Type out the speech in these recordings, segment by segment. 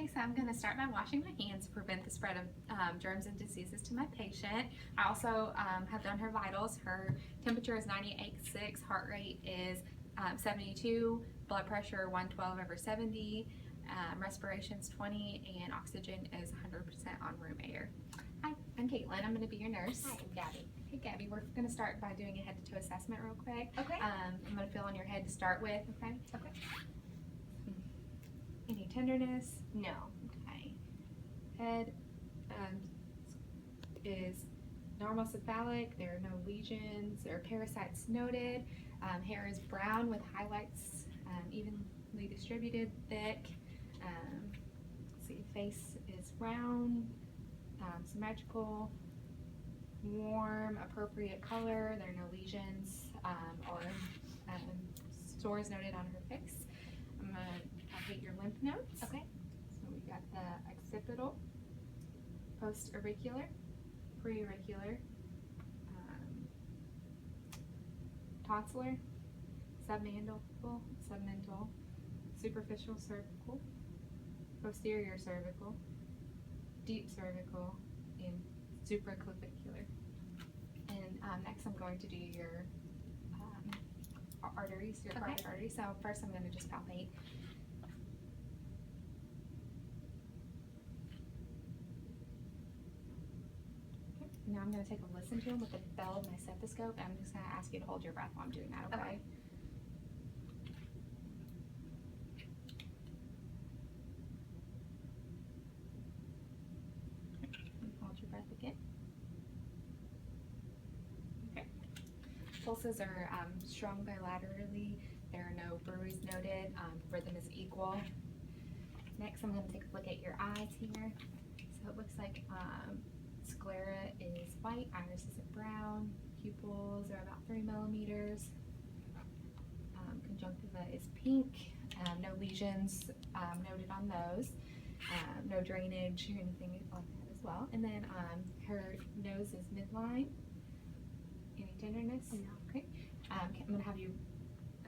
Okay, so I'm going to start by washing my hands to prevent the spread of germs and diseases to my patient. I also have done her vitals. Her temperature is 98.6, heart rate is 72, blood pressure 112/70, respiration's 20, and oxygen is 100% on room air. Hi, I'm Caitlin. I'm going to be your nurse. Hi, I'm Gabby. Hey, Gabby, we're going to start by doing a head-to-toe assessment real quick. Okay. I'm going to feel on your head to start with, okay? Okay. Any tenderness? No. Okay. Head is normal cephalic. There are no lesions or parasites noted. Hair is brown with highlights evenly distributed, thick. Let's see, face is round, symmetrical, warm, appropriate color. There are no lesions or sores noted on her face. I'm going to get your lymph nodes. Okay. So we got the occipital, post-auricular, pre-auricular, tonsillar, submental, superficial cervical, posterior cervical, deep cervical, and supraclavicular. And next I'm going to do your arteries, your carotid arteries. So first I'm going to just palpate. Now I'm going to take a listen to him with the bell of my stethoscope. I'm just going to ask you to hold your breath while I'm doing that, okay? Hold your breath again. Okay. Pulses are strong bilaterally. There are no bruise noted. Rhythm is equal. Next, I'm going to take a look at your eyes here. So it looks like sclera is white, iris is brown, pupils are about 3 millimeters, conjunctiva is pink, no lesions noted on those, no drainage or anything like that as well. And then her nose is midline. Any tenderness? No. Okay. I'm going to have you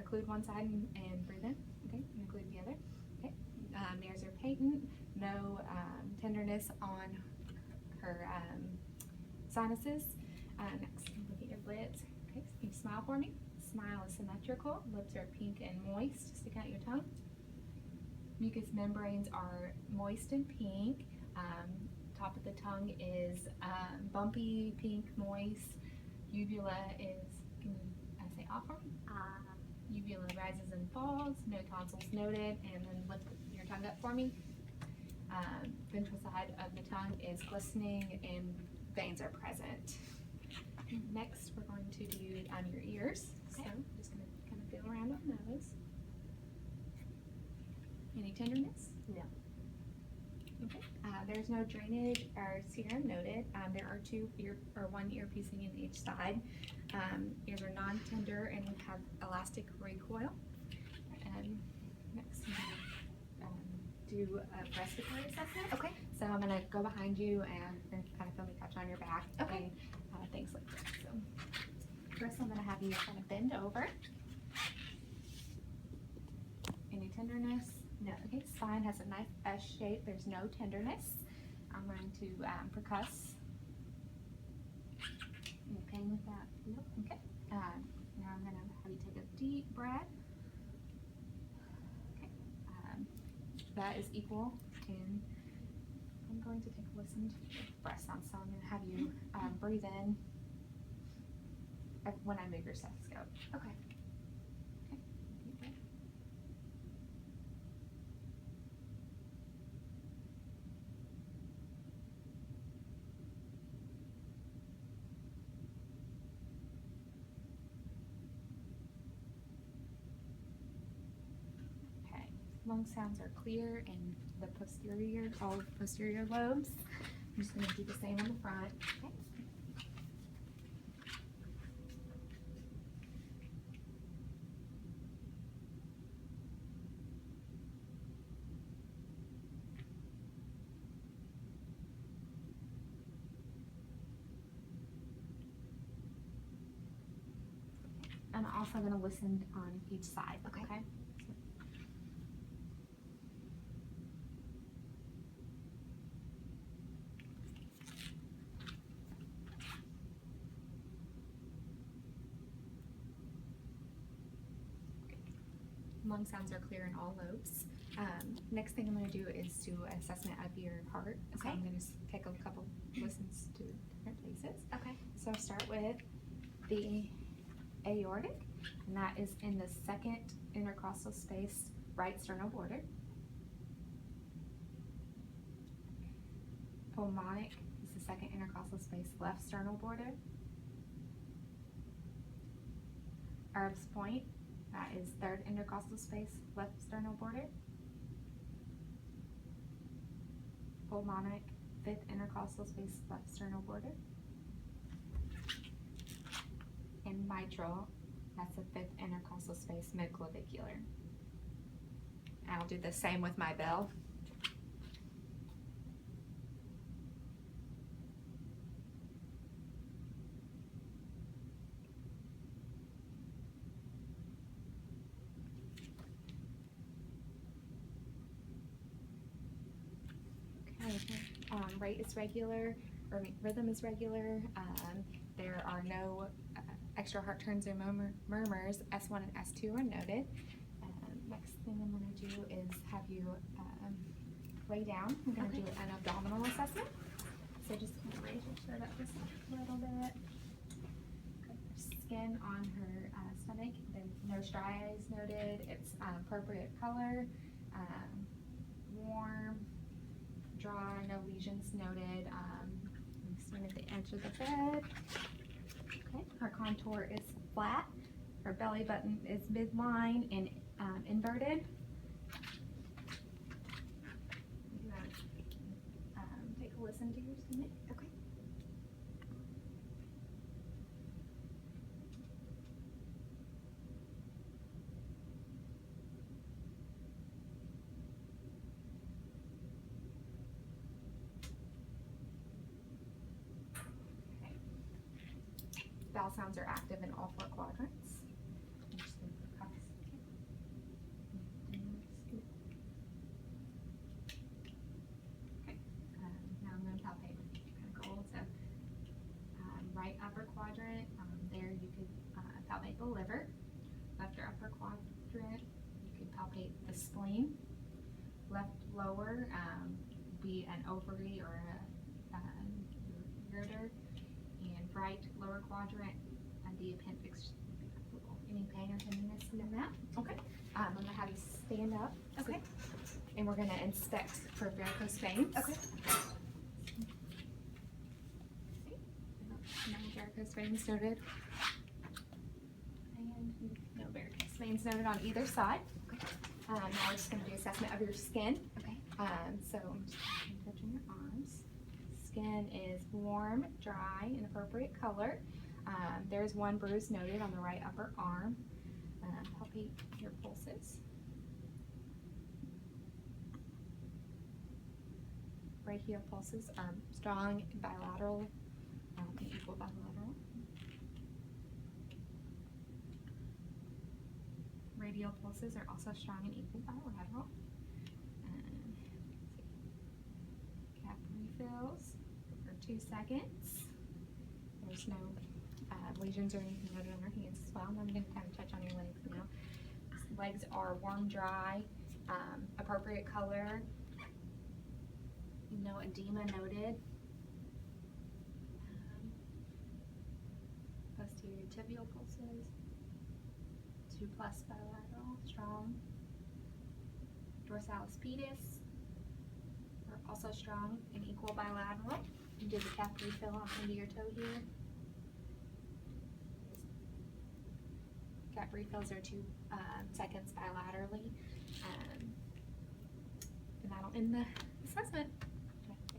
occlude one side and breathe in. Okay. And occlude the other. Okay. Nares are patent. No tenderness on her sinuses. Next, look at your lips. Okay, so you smile for me. Smile is symmetrical. Lips are pink and moist. Stick out your tongue. Mucous membranes are moist and pink. Top of the tongue is bumpy, pink, moist. Uvula is, can you say off for me? Uvula rises and falls. No tonsils noted. And then lift your tongue up for me. Ventral side of the tongue is glistening and veins are present. Next, we're going to do your ears. Okay. So I'm just going to kind of feel around on those. Any tenderness? No. Okay. There's no drainage or serum noted. There are one ear piecing in each side. Ears are non-tender and have elastic recoil. And next, do a respiratory assessment. Okay. So I'm going to go behind you and kind of feel me touch on your back. Okay. And things like that. So first I'm going to have you kind of bend over. Any tenderness? No. Okay. Spine has a nice S shape. There's no tenderness. I'm going to percuss. Any pain with that? No. Okay. Now I'm going to have you take a deep breath. Okay. That is equal, and I'm going to take a listen to your breath sound. So I'm going to have you breathe in when I move your stethoscope. Okay. Okay. Deep breath. Okay. Lung sounds are clear in the all posterior lobes. I'm just going to do the same on the front. Okay. I'm also going to listen on each side. Okay. Okay. lung sounds are clear in all lobes. Next thing I'm going to do is do an assessment of your heart. So Okay. I'm going to take a couple listens to different places. Okay. So I'll start with the aortic, and that is in the second intercostal space, right sternal border. Pulmonic is the second intercostal space, left sternal border. Erb's point, that is third intercostal space, left sternal border. Pulmonic, fifth intercostal space, left sternal border. And mitral, that's the fifth intercostal space, midclavicular. And I'll do the same with my bell. Rate is regular, or rhythm is regular. There are no extra heart turns or murmurs. S1 and S2 are noted. Next thing I'm going to do is have you lay down. I'm going to do an abdominal assessment. So just kind of raise your shirt up just a little bit. Okay. Skin on her stomach. There's no striae is noted. It's appropriate color, warm, dry, no lesions noted. Skin at the edge of the bed. Okay, her contour is flat. Her belly button is midline and inverted. You want to take a listen to your stomach. Okay. Bowel sounds are active in all 4 quadrants. I'm just going to percuss. Okay. Now I'm going to palpate with kind of gold. So right upper quadrant, there you could palpate the liver. Left or upper quadrant, you could palpate the spleen. Left lower, be an ovary or a ureter. And right lower quadrant, the appendix. Any pain or tenderness in that? Okay. I'm going to have you stand up. Okay. And we're going to inspect for varicose veins. Okay. No varicose veins noted. And no varicose veins noted on either side. Okay. Now we're just going to do assessment of your skin. Okay. So I'm just touching your arms. Skin is warm, dry, and appropriate color. There's one bruise noted on the right upper arm. Palpate your pulses. Brachial pulses are strong, bilateral, and equal bilateral. Radial pulses are also strong and equal bilateral. Cap refills for 2 seconds. There's no lesions or anything noted on her hands as well. And I'm going to kind of touch on your legs now. Legs are warm, dry, appropriate color. No edema noted. Posterior tibial pulses. 2+ bilateral, strong. Dorsalis pedis are also strong and equal bilateral. You do the cap refill off into your toe here. Cap refills are 2 seconds bilaterally. And that'll end the assessment.